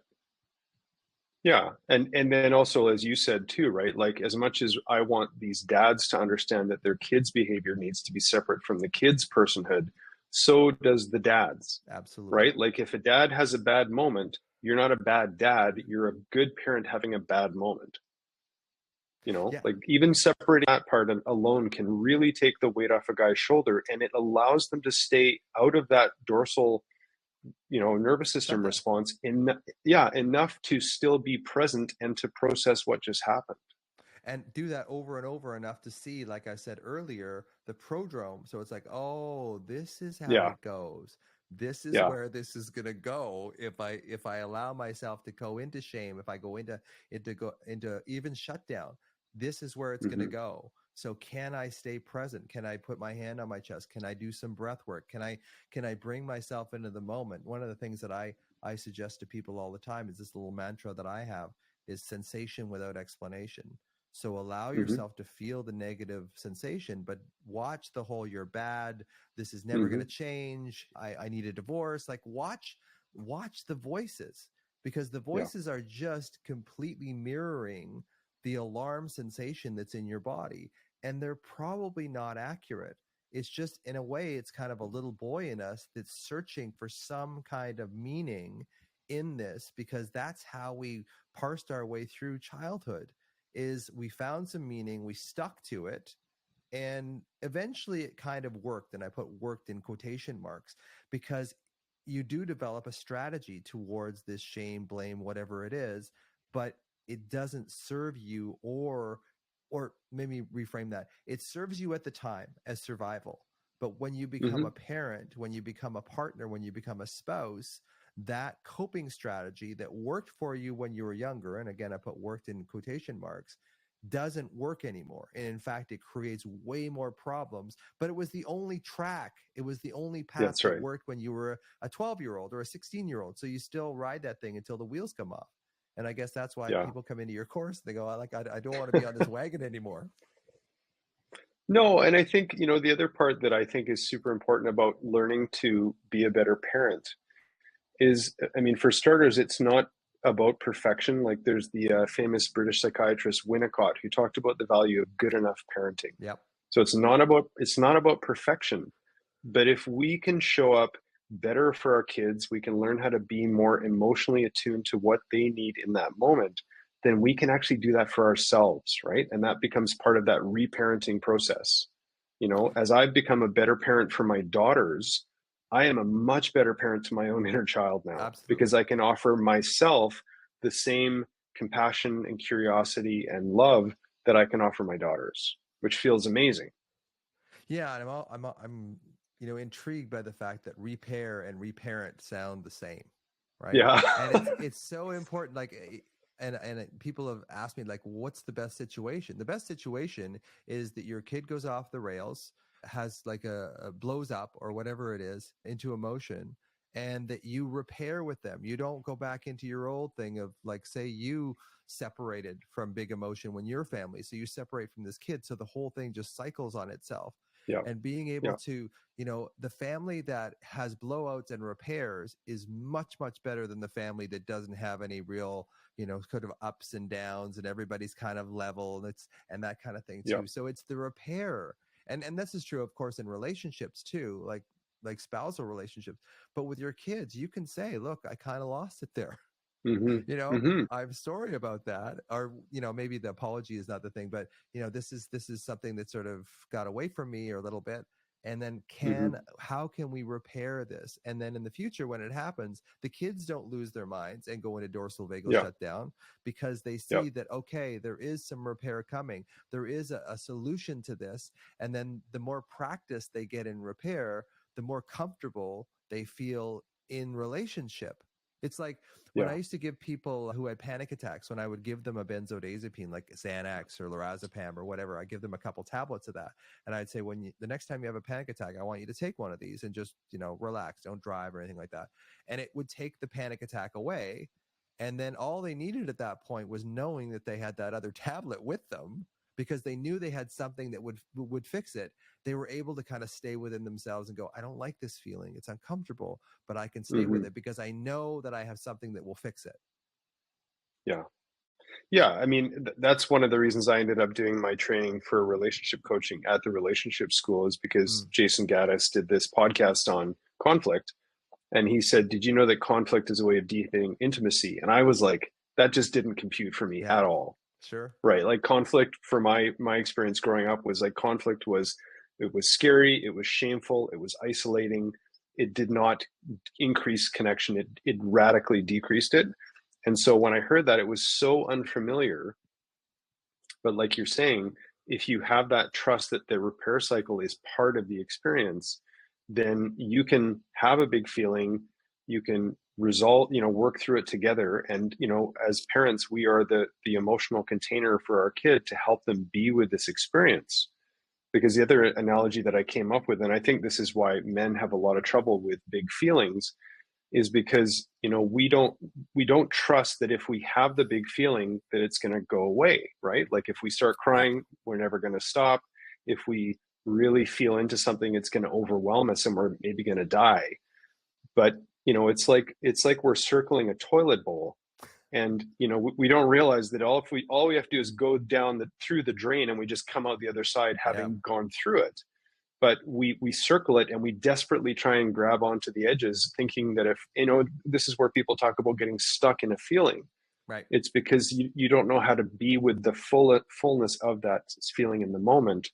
Yeah. And then also, as you said too, right? Like, as much as I want these dads to understand that their kids' behavior needs to be separate from the kids' personhood, so does the dads. Absolutely. Right? Like, if a dad has a bad moment, you're not a bad dad, you're a good parent having a bad moment. Yeah. Like, even separating that part alone can really take the weight off a guy's shoulder, and it allows them to stay out of that dorsal nervous system response enough to still be present and to process what just happened, and do that over and over enough to see, like I said earlier, the prodrome. So it's like, oh, this is how it goes. This is where this is going to go if I allow myself to go into shame, if I go into even shutdown. This is where it's going to go. So can I stay present? Can I put my hand on my chest? Can I do some breath work? Can I bring myself into the moment? One of the things that I suggest to people all the time is this little mantra that I have is sensation without explanation. So allow yourself to feel the negative sensation, but watch the whole "you're bad, this is never going to change, I need a divorce." Like, watch the voices, because the voices are just completely mirroring the alarm sensation that's in your body, and they're probably not accurate. It's just, in a way, it's kind of a little boy in us that's searching for some kind of meaning in this, because that's how we parsed our way through childhood. Is we found some meaning, we stuck to it, and eventually it kind of worked. And I put "worked" in quotation marks, because you do develop a strategy towards this shame, blame, whatever it is, but it doesn't serve you, or maybe reframe that. It serves you at the time as survival. But when you become a parent, when you become a partner, when you become a spouse, that coping strategy that worked for you when you were younger, and again, I put "worked" in quotation marks, doesn't work anymore. And in fact, it creates way more problems. But it was the only track. It was the only path that worked when you were a 12-year-old or a 16-year-old. So you still ride that thing until the wheels come off. And I guess that's why people come into your course. They go, I don't want to be on this wagon anymore. No, and I think, the other part that I think is super important about learning to be a better parent is, I mean, for starters, it's not about perfection. Like, there's the famous British psychiatrist Winnicott, who talked about the value of good enough parenting. Yep. So it's not about perfection, but if we can show up better for our kids, we can learn how to be more emotionally attuned to what they need in that moment, then we can actually do that for ourselves, right? And that becomes part of that reparenting process. As I've become a better parent for my daughters, I am a much better parent to my own inner child now. Absolutely. Because I can offer myself the same compassion and curiosity and love that I can offer my daughters, which feels amazing. Yeah, and I'm intrigued by the fact that repair and reparent sound the same, right? Yeah. And it's so important. Like, and people have asked me, like, what's the best situation? The best situation is that your kid goes off the rails, has like a blows up or whatever it is into emotion, and that you repair with them. You don't go back into your old thing of, like, say you separated from big emotion when your family, so you separate from this kid, so the whole thing just cycles on itself. Yeah. And being able Yeah. to, the family that has blowouts and repairs is much, much better than the family that doesn't have any real, sort of ups and downs, and everybody's kind of level, and that kind of thing Yeah. too. So it's the repair. And this is true, of course, in relationships too, like spousal relationships. But with your kids, you can say, look, I kind of lost it there. Mm-hmm. Mm-hmm. I'm sorry about that. Or, maybe the apology is not the thing, but this is something that sort of got away from me or a little bit. And then Mm-hmm. how can we repair this? And then in the future, when it happens, the kids don't lose their minds and go into dorsal vagal Yeah. shutdown, because they Yeah. see that, okay, there is some repair coming. There is a solution to this. And then the more practice they get in repair, the more comfortable they feel in relationship. It's like when I Yeah. used to give people who had panic attacks, when I would give them a benzodiazepine like Xanax or lorazepam or whatever, I give them a couple tablets of that. And I'd say, the next time you have a panic attack, I want you to take one of these and just, relax, don't drive or anything like that. And it would take the panic attack away. And then all they needed at that point was knowing that they had that other tablet with them, because they knew they had something that would fix it. They were able to kind of stay within themselves and go, I don't like this feeling. It's uncomfortable, but I can stay Mm-hmm. with it because I know that I have something that will fix it. Yeah. Yeah. I mean, that's one of the reasons I ended up doing my training for relationship coaching at the relationship school, is because Jason Gaddis did this podcast on conflict. And he said, did you know that conflict is a way of deepening intimacy? And I was like, that just didn't compute for me Yeah, at all. sure. Right. Like conflict, for my experience growing up, was like conflict was, it was scary, it was shameful, it was isolating. It did not increase connection. It radically decreased it. And so when I heard that, it was so unfamiliar. But like you're saying, if you have that trust that the repair cycle is part of the experience, then you can have a big feeling, you can resolve, work through it together. And, as parents, we are the emotional container for our kid to help them be with this experience. Because the other analogy that I came up with, and I think this is why men have a lot of trouble with big feelings, is because we don't trust that if we have the big feeling that it's going to go away, right? Like if we start crying, we're never going to stop. If we really feel into something, it's going to overwhelm us and we're maybe going to die. But it's like we're circling a toilet bowl, and we don't realize that all we have to do is go down through the drain, and we just come out the other side Yeah. having gone through it. But we circle it, and we desperately try and grab onto the edges, thinking that if this is where people talk about getting stuck in a feeling. Right. It's because you don't know how to be with the fullness of that feeling in the moment,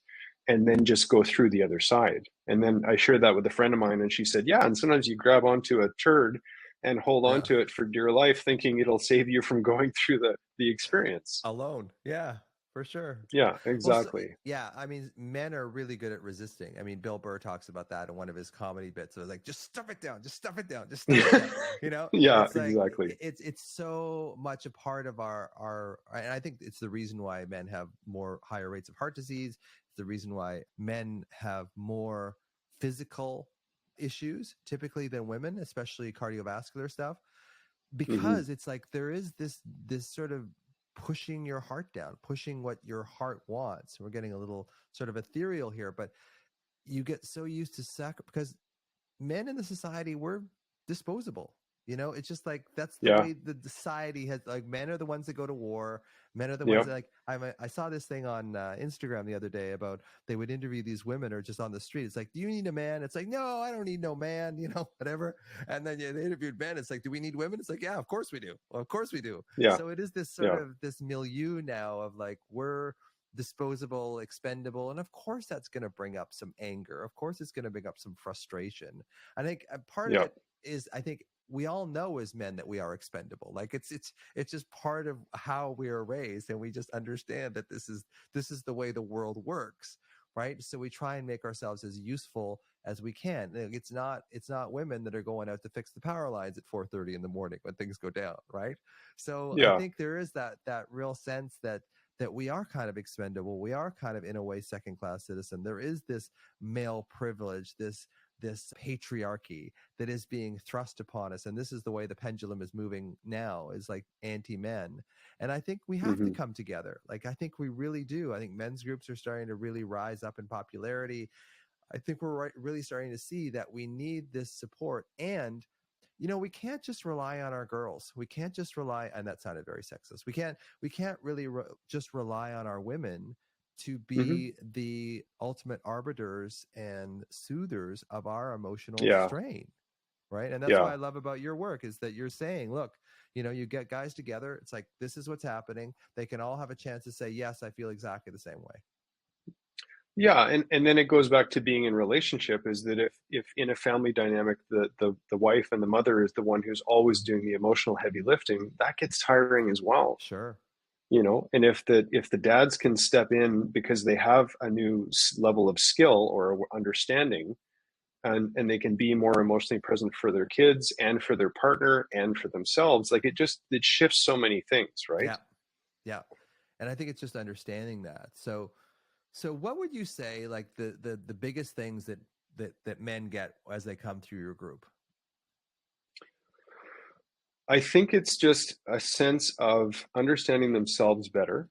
and then just go through the other side. And then I shared that with a friend of mine, and she said, yeah, and sometimes you grab onto a turd and hold on to it for dear life, thinking it'll save you from going through the experience. Alone. Yeah, for sure. Yeah, Well, exactly. yeah, I mean, men are really good at resisting. I mean, Bill Burr talks about that in one of his comedy bits. It was like, just stuff it down, just stuff it down, just stuff it down. Yeah, it's like, exactly. It's so much a part of our, and I think it's the reason why men have higher rates of heart disease. It's the reason why men have more physical issues typically than women, especially cardiovascular stuff, because it's like there is this sort of pushing your heart down, pushing what your heart wants. We're getting a little sort of ethereal here, but you get so used to because men in the society, we're disposable. It's just like that's the way the society has. Like, men are the ones that go to war. Men are the ones that, like, I saw this thing on Instagram the other day about they would interview these women or just on the street. It's like, do you need a man? It's like, no, I don't need no man. Whatever. And then they interviewed men. It's like, do we need women? It's like, yeah, of course we do. Well, of course we do. Yeah. So it is this sort of this milieu now of like, we're disposable, expendable, and of course that's going to bring up some anger. Of course it's going to bring up some frustration. I think part of it is, I think we all know as men that we are expendable. Like it's just part of how we are raised, and we just understand that this is the way the world works, right? So we try and make ourselves as useful as we can. It's not women that are going out to fix the power lines at 4:30 in the morning when things go down, right? So I Yeah. think there is that real sense that we are kind of expendable. We are kind of, in a way, second class citizen. There is this male privilege, this patriarchy that is being thrust upon us, and this is the way the pendulum is moving now, is like anti-men. And I think we have to come together. Like, I think we really do. I think men's groups are starting to really rise up in popularity. I think we're really starting to see that we need this support. And we can't just rely on our girls. We can't just rely, and that sounded very sexist. We can't really just rely on our women to be the ultimate arbiters and soothers of our emotional Yeah. strain, right? And that's Yeah. what I love about your work, is that you're saying, look, you get guys together. It's like, this is what's happening. They can all have a chance to say, yes, I feel exactly the same way. Yeah, and then it goes back to being in relationship, is that if in a family dynamic the wife and the mother is the one who's always doing the emotional heavy lifting, that gets tiring as well. Sure. And if the dads can step in because they have a new level of skill or understanding, and they can be more emotionally present for their kids and for their partner and for themselves, like it shifts so many things, right? Yeah. And I think it's just understanding that. So what would you say, like the biggest things that men get as they come through your group? I think it's just a sense of understanding themselves better,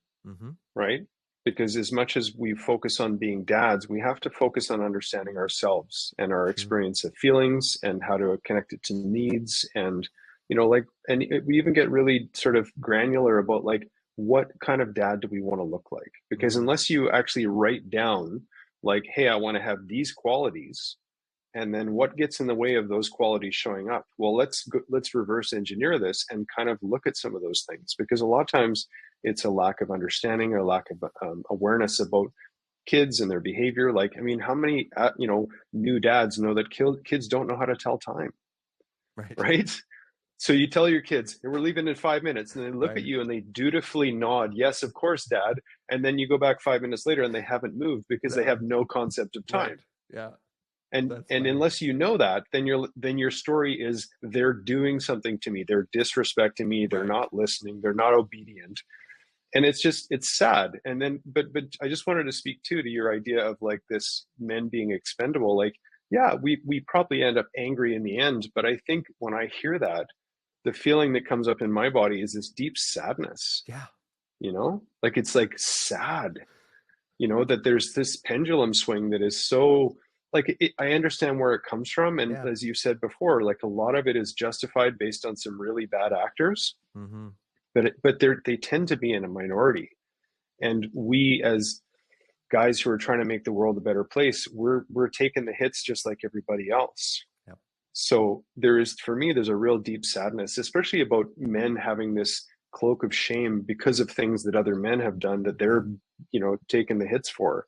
right? Because as much as we focus on being dads, we have to focus on understanding ourselves and our experience of feelings and how to connect it to needs. And, and we even get really sort of granular about like, what kind of dad do we want to look like? Because unless you actually write down like, hey, I want to have these qualities, and then what gets in the way of those qualities showing up? Well, let's reverse engineer this and kind of look at some of those things, because a lot of times it's a lack of understanding or lack of awareness about kids and their behavior. Like, I mean, how many new dads know that kids don't know how to tell time, right? So you tell your kids, hey, we're leaving in 5 minutes, and they look at you and they dutifully nod, yes, of course, Dad. And then you go back 5 minutes later and they haven't moved because they have no concept of time. Yeah. And unless you know that, then your story is, they're doing something to me, they're disrespecting me, they're not listening, they're not obedient, and it's sad. And then, but I just wanted to speak to your idea of like this men being expendable. Like, yeah, we probably end up angry in the end, but I think when I hear that, the feeling that comes up in my body is this deep sadness. Yeah, like it's like sad, that there's this pendulum swing that is so. Like, I understand where it comes from. And as you said before, like a lot of it is justified based on some really bad actors, but they tend to be in a minority. And we, as guys who are trying to make the world a better place, we're taking the hits just like everybody else. Yep. So for me, there's a real deep sadness, especially about men having this cloak of shame because of things that other men have done that they're, taking the hits for.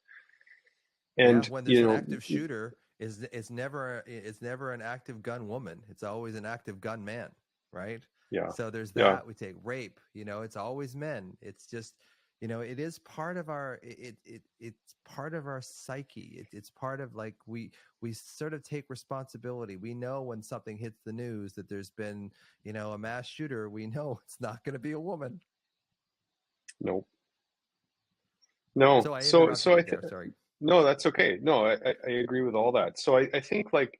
And when there's an active shooter, it's never an active gun woman. It's always an active gun man, right? Yeah. So there's that. Yeah. We take rape. It's always men. It's just, it is part of our. It's part of our psyche. It's part of, like, we sort of take responsibility. We know when something hits the news that there's been a mass shooter. We know it's not going to be a woman. No. So I think. Sorry. No, that's okay. No, I agree with all that. So I think, like,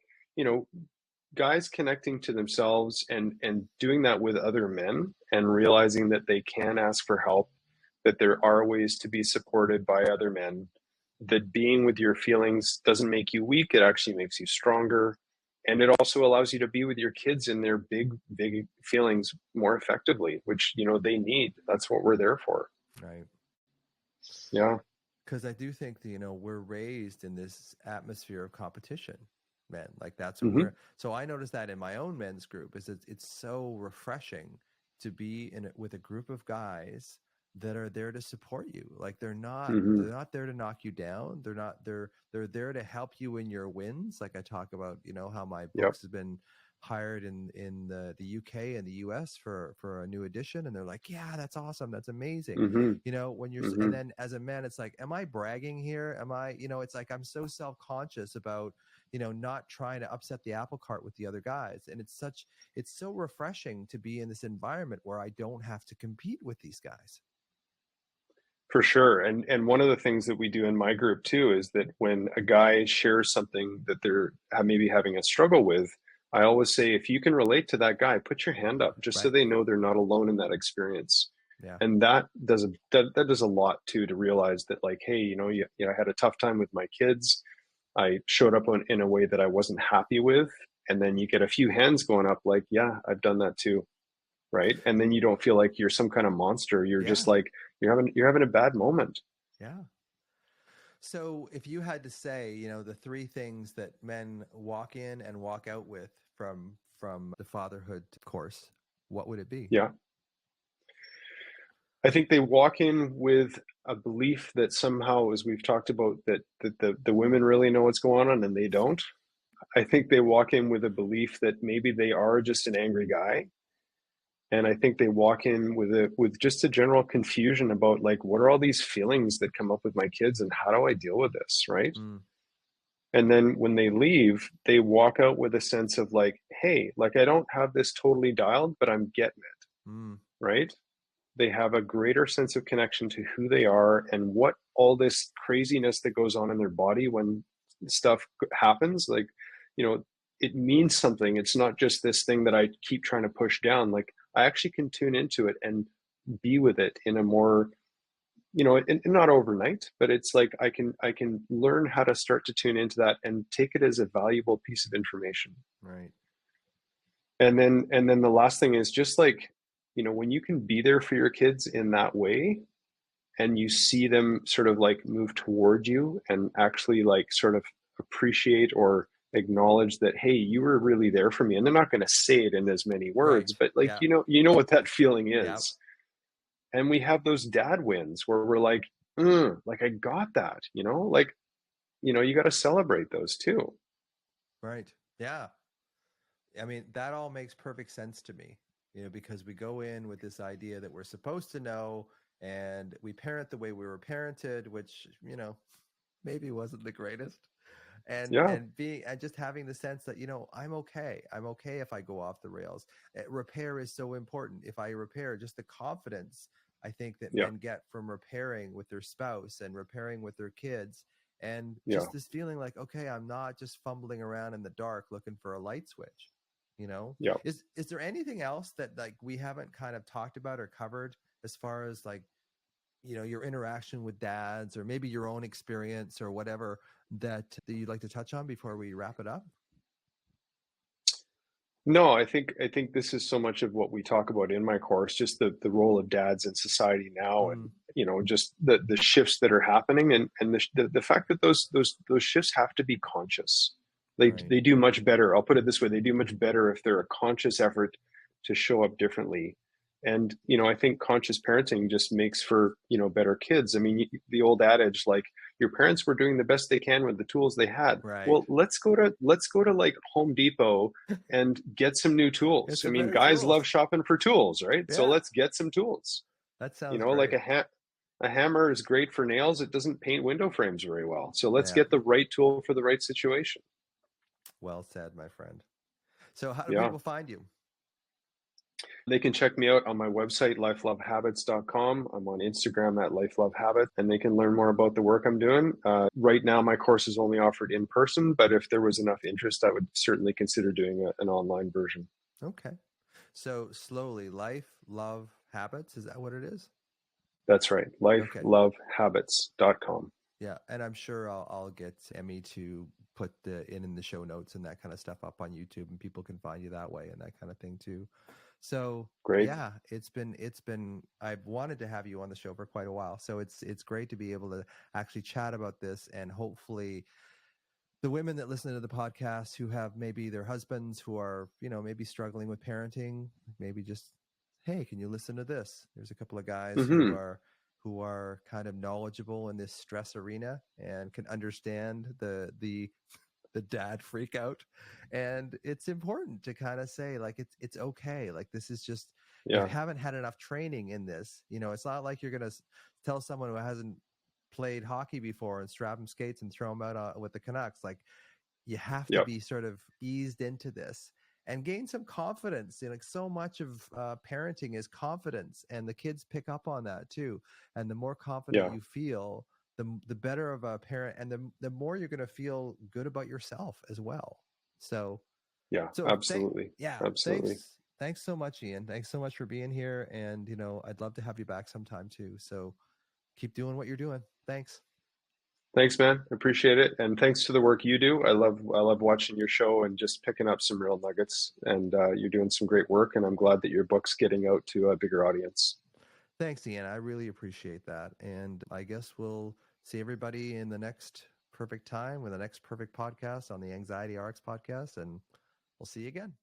guys connecting to themselves and doing that with other men and realizing that they can ask for help, that there are ways to be supported by other men, that being with your feelings doesn't make you weak, it actually makes you stronger. And it also allows you to be with your kids in their big feelings more effectively, which, they need. That's what we're there for. Right. Yeah. Because I do think that, we're raised in this atmosphere of competition, man. Like, that's what we're. So I noticed that in my own men's group, is it's so refreshing to be with a group of guys that are there to support you. Like, they're not there to knock you down. They're there to help you in your wins. Like I talk about, how my books have been hired in the UK and the US for a new edition, and they're like, yeah, that's awesome, that's amazing. Mm-hmm. You know, when you're Mm-hmm. and then as a man, it's like, am I bragging here? Am I, you know, it's like I'm so self-conscious about, you know, not trying to upset the apple cart with the other guys. And it's so refreshing to be in this environment where I don't have to compete with these guys. For sure. And one of the things that we do in my group too is that when a guy shares something that they're maybe having a struggle with, I always say, if you can relate to that guy, put your hand up just so Right. they know they're not alone in that experience. Yeah. And that does a lot too, to realize that, like, hey, you know, I had a tough time with my kids. I showed up in a way that I wasn't happy with. And then you get a few hands going up like, yeah, I've done that too. Right. And then you don't feel like you're some kind of monster. You're Yeah. just like, you're having a bad moment. Yeah. So if you had to say, you know, the three things that men walk in and walk out with from the fatherhood course, what would it be? Yeah. I think they walk in with a belief that somehow, as we've talked about, that the women really know what's going on and they don't. I think they walk in with a belief that maybe they are just an angry guy. And I think they walk in with just a general confusion about, like, what are all these feelings that come up with my kids and how do I deal with this, right? Mm. And then when they leave, they walk out with a sense of like, hey, like, I don't have this totally dialed, but I'm getting it, right? They have a greater sense of connection to who they are and what all this craziness that goes on in their body when stuff happens. Like, you know, it means something. It's not just this thing that I keep trying to push down. Like, I actually can tune into it and be with it in a more, you know, and not overnight, but it's like I can learn how to start to tune into that and take it as a valuable piece of information. Right. And then the last thing is just like, you know, when you can be there for your kids in that way and you see them sort of like move toward you and actually like sort of appreciate or acknowledge that, hey, you were really there for me. And they're not going to say it in as many words, Right. but like, Yeah. you know what that feeling is. Yep. And we have those dad wins where we're like, like, I got that, you know, like, you know, you got to celebrate those too. Right. Yeah. I mean, that all makes perfect sense to me, you know, because we go in with this idea that we're supposed to know, and we parent the way we were parented, which, you know, maybe wasn't the greatest. Yeah. And being and just having the sense that, you know, I'm okay. I'm okay if I go off the rails. Repair is so important. If I repair, just the confidence I think that Yeah. men get from repairing with their spouse and repairing with their kids, and Yeah. just this feeling like, okay, I'm not just fumbling around in the dark looking for a light switch. You know, Yeah. is there anything else that like we haven't kind of talked about or covered as far as like, you know, your interaction with dads or maybe your own experience or whatever that you'd like to touch on before we wrap it up? No, I think this is so much of what we talk about in my course, just the role of dads in society now, and, you know, just the shifts that are happening, and the fact that those shifts have to be conscious. Right. They do much better. I'll put it this way: they do much better if they're a conscious effort to show up differently. And, you know, I think conscious parenting just makes for, you know, better kids. I mean, the old adage, like, your parents were doing the best they can with the tools they had. Right. Well, let's go to like Home Depot and get some new tools. It's I a mean, better guys tools. love shopping for tools, right? So Yeah. let's get some tools. That You sounds know, like great. a hammer is great for nails. It doesn't paint window frames very well. So let's Yeah. get the right tool for the right situation. Well said, my friend. So how do Yeah. people find you? They can check me out on my website, lifelovehabits.com. I'm on Instagram at lifelovehabit, and they can learn more about the work I'm doing. Right now, my course is only offered in person, but if there was enough interest, I would certainly consider doing an online version. Okay. So slowly, Life, Love, Habits. Is that what it is? That's right. Okay. Lifelovehabits.com. Yeah. And I'm sure I'll get Emmy to put in the show notes and that kind of stuff up on YouTube, and people can find you that way and that kind of thing too. So Great. yeah, it's been I've wanted to have you on the show for quite a while. So it's great to be able to actually chat about this, and hopefully the women that listen to the podcast who have maybe their husbands who are, you know, maybe struggling with parenting, maybe just, hey, can you listen to this? There's a couple of guys Mm-hmm. who are kind of knowledgeable in this stress arena and can understand the the dad freak out. And it's important to kind of say, like, it's okay. Like, this is just, you Yeah. haven't had enough training in this. It's not like you're going to tell someone who hasn't played hockey before and strap them skates and throw them out with the Canucks. Like, you have to Yep. be sort of eased into this and gain some confidence. Like, so much of parenting is confidence, and the kids pick up on that too. And the more confident Yeah. you feel, the better of a parent, and the more you're going to feel good about yourself as well. So Yeah, absolutely. Absolutely. Thanks so much, Ian. Thanks so much for being here. And, I'd love to have you back sometime too. So keep doing what you're doing. Thanks. Thanks, man. Appreciate it. And thanks to the work you do. I love watching your show and just picking up some real nuggets. And you're doing some great work. And I'm glad that your book's getting out to a bigger audience. Thanks, Ian. I really appreciate that. And I guess we'll see everybody in the next perfect time with the next perfect podcast on the Anxiety RX podcast. And we'll see you again.